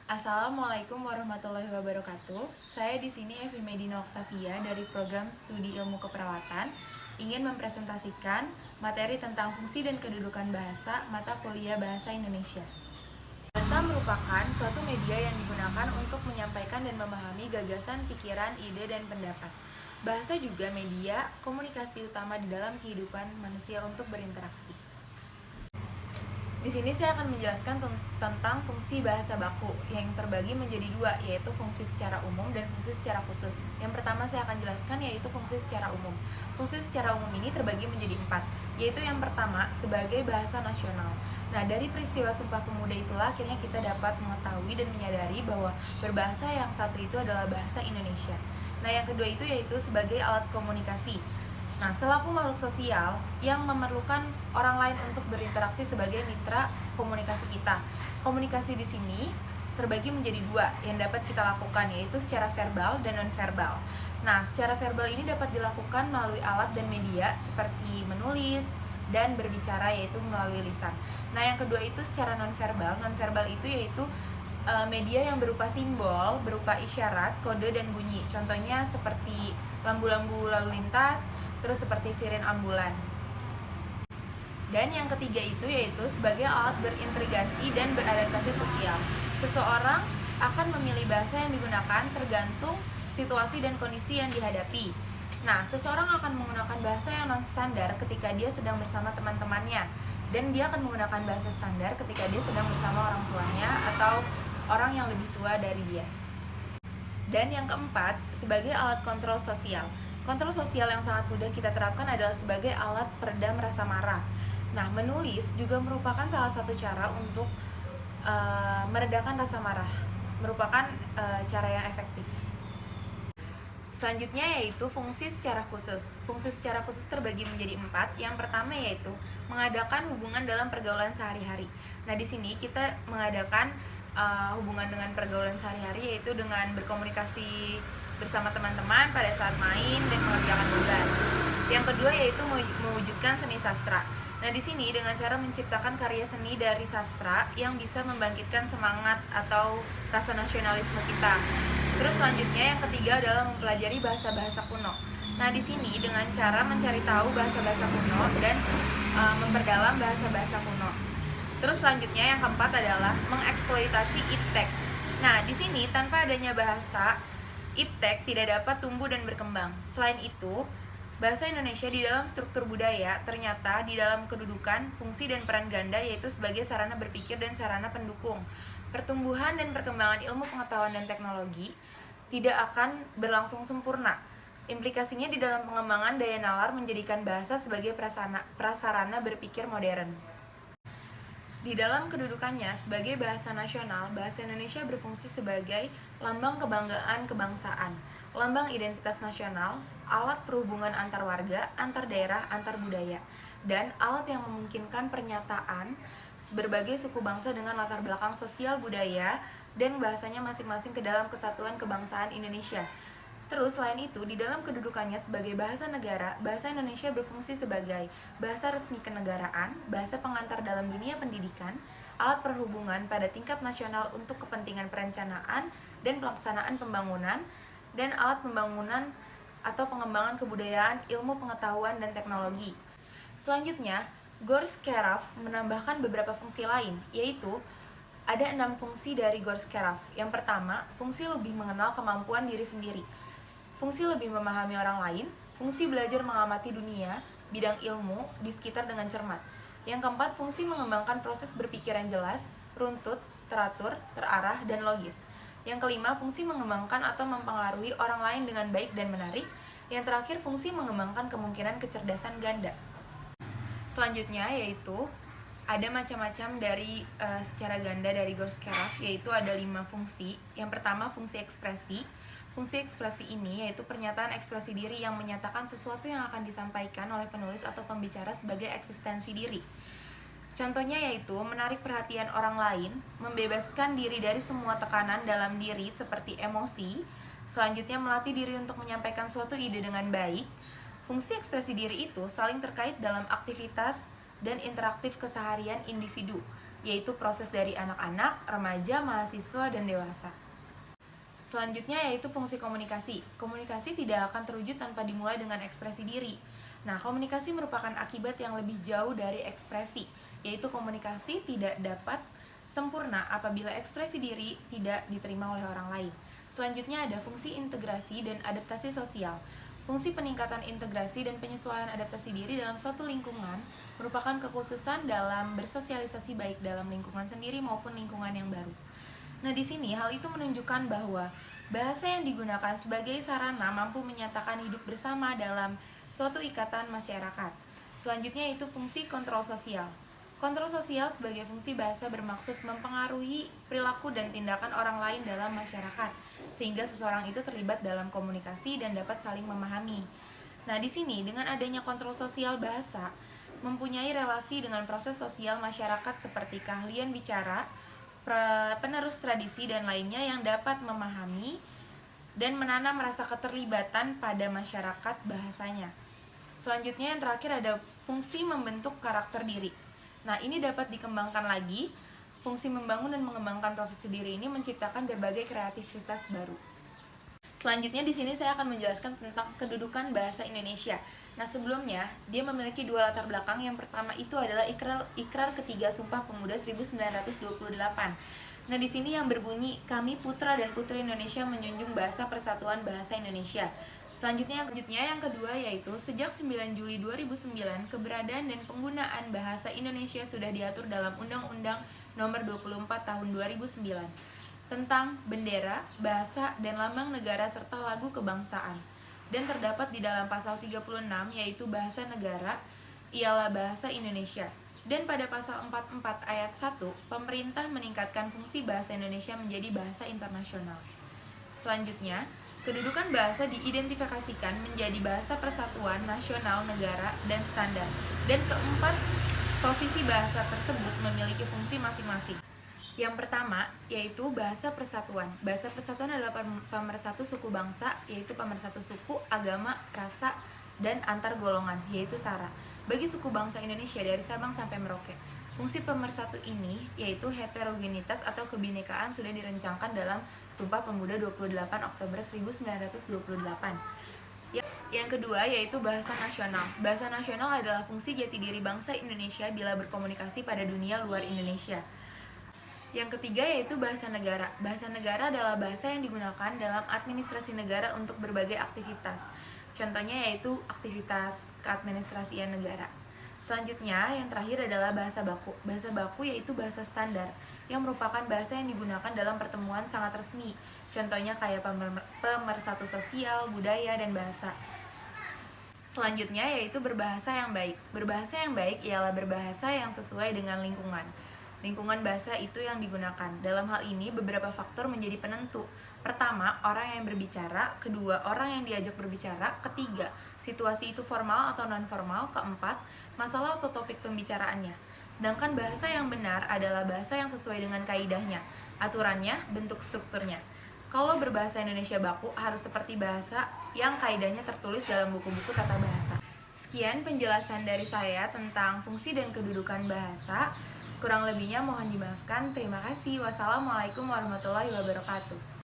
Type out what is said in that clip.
Assalamualaikum warahmatullahi wabarakatuh. Saya di sini Evi Medina Oktavia dari program Studi Ilmu Keperawatan ingin mempresentasikan materi tentang fungsi dan kedudukan bahasa mata kuliah Bahasa Indonesia. Bahasa merupakan suatu media yang digunakan untuk menyampaikan dan memahami gagasan, pikiran, ide, dan pendapat. Bahasa juga media komunikasi utama di dalam kehidupan manusia untuk berinteraksi. Di sini saya akan menjelaskan tentang fungsi bahasa baku yang terbagi menjadi dua, yaitu fungsi secara umum dan fungsi secara khusus. Yang pertama saya akan jelaskan yaitu fungsi secara umum. Fungsi secara umum ini terbagi menjadi 4, yaitu yang pertama sebagai bahasa nasional. Nah, dari peristiwa Sumpah Pemuda itulah akhirnya kita dapat mengetahui dan menyadari bahwa berbahasa yang satu itu adalah bahasa Indonesia. Nah, yang kedua itu yaitu sebagai alat komunikasi. Nah, selaku makhluk sosial yang memerlukan orang lain untuk berinteraksi sebagai mitra komunikasi kita. Komunikasi di sini terbagi menjadi dua yang dapat kita lakukan, yaitu secara verbal dan non-verbal. Nah, secara verbal ini dapat dilakukan melalui alat dan media seperti menulis dan berbicara, yaitu melalui lisan. Nah, yang kedua itu secara non-verbal. Non-verbal itu yaitu media yang berupa simbol, berupa isyarat, kode, dan bunyi. Contohnya seperti lampu-lampu lalu lintas, terus seperti siren ambulan. Dan yang ketiga itu yaitu sebagai alat berintegrasi dan beradaptasi sosial. Seseorang akan memilih bahasa yang digunakan tergantung situasi dan kondisi yang dihadapi. Nah, seseorang akan menggunakan bahasa yang non-standar ketika dia sedang bersama teman-temannya, dan dia akan menggunakan bahasa standar ketika dia sedang bersama orang tuanya atau orang yang lebih tua dari dia. Dan yang keempat, sebagai alat kontrol sosial. Kontrol sosial yang sangat mudah kita terapkan adalah sebagai alat peredam rasa marah. Nah, menulis juga merupakan salah satu cara untuk meredakan rasa marah, merupakan cara yang efektif. Selanjutnya yaitu fungsi secara khusus. Fungsi secara khusus terbagi menjadi 4. Yang pertama yaitu mengadakan hubungan dalam pergaulan sehari-hari. Nah, di sini kita mengadakan hubungan dengan pergaulan sehari-hari, yaitu dengan berkomunikasi bersama teman-teman pada saat main dan mengerjakan tugas. Yang kedua yaitu mewujudkan seni sastra. Nah, di sini dengan cara menciptakan karya seni dari sastra yang bisa membangkitkan semangat atau rasa nasionalisme kita. Terus selanjutnya yang ketiga adalah mempelajari bahasa-bahasa kuno. Nah, di sini dengan cara mencari tahu bahasa-bahasa kuno dan memperdalam bahasa-bahasa kuno. Terus selanjutnya yang keempat adalah mengeksploitasi iptek. Nah, di sini tanpa adanya bahasa, iptek tidak dapat tumbuh dan berkembang. Selain itu, bahasa Indonesia di dalam struktur budaya ternyata di dalam kedudukan, fungsi, dan peran ganda, yaitu sebagai sarana berpikir dan sarana pendukung. Pertumbuhan dan perkembangan ilmu pengetahuan dan teknologi tidak akan berlangsung sempurna. Implikasinya di dalam pengembangan daya nalar menjadikan bahasa sebagai prasarana berpikir modern. Di dalam kedudukannya sebagai bahasa nasional, bahasa Indonesia berfungsi sebagai lambang kebanggaan kebangsaan, lambang identitas nasional, alat perhubungan antar warga, antar daerah, antar budaya, dan alat yang memungkinkan pernyataan berbagai suku bangsa dengan latar belakang sosial budaya dan bahasanya masing-masing ke dalam kesatuan kebangsaan Indonesia. Terus selain itu, di dalam kedudukannya sebagai bahasa negara, bahasa Indonesia berfungsi sebagai bahasa resmi kenegaraan, bahasa pengantar dalam dunia pendidikan, alat perhubungan pada tingkat nasional untuk kepentingan perencanaan dan pelaksanaan pembangunan, dan alat pembangunan atau pengembangan kebudayaan, ilmu pengetahuan, dan teknologi. Selanjutnya, Gorskeraf menambahkan beberapa fungsi lain, yaitu ada 6 fungsi dari Gorskeraf. Yang pertama, fungsi lebih mengenal kemampuan diri sendiri. Fungsi lebih memahami orang lain, fungsi belajar mengamati dunia, bidang ilmu di sekitar dengan cermat. Yang keempat, fungsi mengembangkan proses berpikir yang jelas, runtut, teratur, terarah, dan logis. Yang kelima, fungsi mengembangkan atau mempengaruhi orang lain dengan baik dan menarik. Yang terakhir, fungsi mengembangkan kemungkinan kecerdasan ganda. Selanjutnya yaitu ada macam-macam dari secara ganda dari Gorskeraf, yaitu ada 5 fungsi. Yang pertama, fungsi ekspresi. Fungsi ekspresi ini yaitu pernyataan ekspresi diri yang menyatakan sesuatu yang akan disampaikan oleh penulis atau pembicara sebagai eksistensi diri. Contohnya yaitu menarik perhatian orang lain, membebaskan diri dari semua tekanan dalam diri seperti emosi. Selanjutnya melatih diri untuk menyampaikan suatu ide dengan baik. Fungsi ekspresi diri itu saling terkait dalam aktivitas dan interaktif keseharian individu. yaitu proses dari anak-anak, remaja, mahasiswa, dan dewasa. Selanjutnya yaitu fungsi komunikasi. Komunikasi tidak akan terwujud tanpa dimulai dengan ekspresi diri. Nah, komunikasi merupakan akibat yang lebih jauh dari ekspresi, yaitu komunikasi tidak dapat sempurna apabila ekspresi diri tidak diterima oleh orang lain. Selanjutnya ada fungsi integrasi dan adaptasi sosial. Fungsi peningkatan integrasi dan penyesuaian adaptasi diri dalam suatu lingkungan merupakan kekhususan dalam bersosialisasi baik dalam lingkungan sendiri maupun lingkungan yang baru. Nah, di sini hal itu menunjukkan bahwa bahasa yang digunakan sebagai sarana mampu menyatakan hidup bersama dalam suatu ikatan masyarakat. Selanjutnya yaitu fungsi kontrol sosial. Kontrol sosial sebagai fungsi bahasa bermaksud mempengaruhi perilaku dan tindakan orang lain dalam masyarakat, sehingga seseorang itu terlibat dalam komunikasi dan dapat saling memahami. Nah, di sini dengan adanya kontrol sosial bahasa mempunyai relasi dengan proses sosial masyarakat seperti keahlian bicara, penerus tradisi dan lainnya yang dapat memahami dan menanam rasa keterlibatan pada masyarakat bahasanya. Selanjutnya yang terakhir ada fungsi membentuk karakter diri. Nah, ini dapat dikembangkan lagi. Fungsi membangun dan mengembangkan profesi diri ini menciptakan berbagai kreativitas baru. Selanjutnya di sini saya akan menjelaskan tentang kedudukan bahasa Indonesia. Nah, sebelumnya dia memiliki dua latar belakang. Yang pertama itu adalah ikrar ketiga Sumpah Pemuda 1928. Nah, di sini yang berbunyi, kami putra dan putri Indonesia menjunjung bahasa persatuan bahasa Indonesia. Selanjutnya yang kedua yaitu sejak 9 Juli 2009 keberadaan dan penggunaan bahasa Indonesia sudah diatur dalam Undang-Undang Nomor 24 Tahun 2009 tentang bendera, bahasa, dan lambang negara serta lagu kebangsaan. Dan terdapat di dalam pasal 36 yaitu bahasa negara ialah bahasa Indonesia. Dan pada pasal 44 ayat 1, pemerintah meningkatkan fungsi bahasa Indonesia menjadi bahasa internasional. Selanjutnya, kedudukan bahasa diidentifikasikan menjadi bahasa persatuan nasional negara dan standar. Dan keempat, posisi bahasa tersebut memiliki fungsi masing-masing. Yang pertama, yaitu bahasa persatuan. Bahasa persatuan adalah pemersatu suku bangsa, yaitu pemersatu suku, agama, rasa, dan antar golongan, yaitu SARA, bagi suku bangsa Indonesia dari Sabang sampai Merauke. Fungsi pemersatu ini, yaitu heterogenitas atau kebinekaan, sudah direncangkan dalam Sumpah Pemuda 28 Oktober 1928. Yang kedua, yaitu bahasa nasional. Bahasa nasional adalah fungsi jati diri bangsa Indonesia bila berkomunikasi pada dunia luar Indonesia. Yang ketiga yaitu bahasa negara. Bahasa negara adalah bahasa yang digunakan dalam administrasi negara untuk berbagai aktivitas. Contohnya yaitu aktivitas keadministrasian negara. Selanjutnya, yang terakhir adalah bahasa baku. Bahasa baku yaitu bahasa standar yang merupakan bahasa yang digunakan dalam pertemuan sangat resmi. Contohnya kayak pemersatu sosial, budaya, dan bahasa. Selanjutnya yaitu berbahasa yang baik. Berbahasa yang baik ialah berbahasa yang sesuai dengan lingkungan. Lingkungan bahasa itu yang digunakan. Dalam hal ini, beberapa faktor menjadi penentu. Pertama, orang yang berbicara. Kedua, orang yang diajak berbicara. Ketiga, situasi itu formal atau non-formal. Keempat, masalah atau topik pembicaraannya. Sedangkan bahasa yang benar adalah bahasa yang sesuai dengan kaidahnya, aturannya, bentuk strukturnya. Kalau berbahasa Indonesia baku, harus seperti bahasa yang kaidahnya tertulis dalam buku-buku tata bahasa. Sekian penjelasan dari saya tentang fungsi dan kedudukan bahasa. Kurang lebihnya mohon dimaafkan. Terima kasih. Wassalamualaikum warahmatullahi wabarakatuh.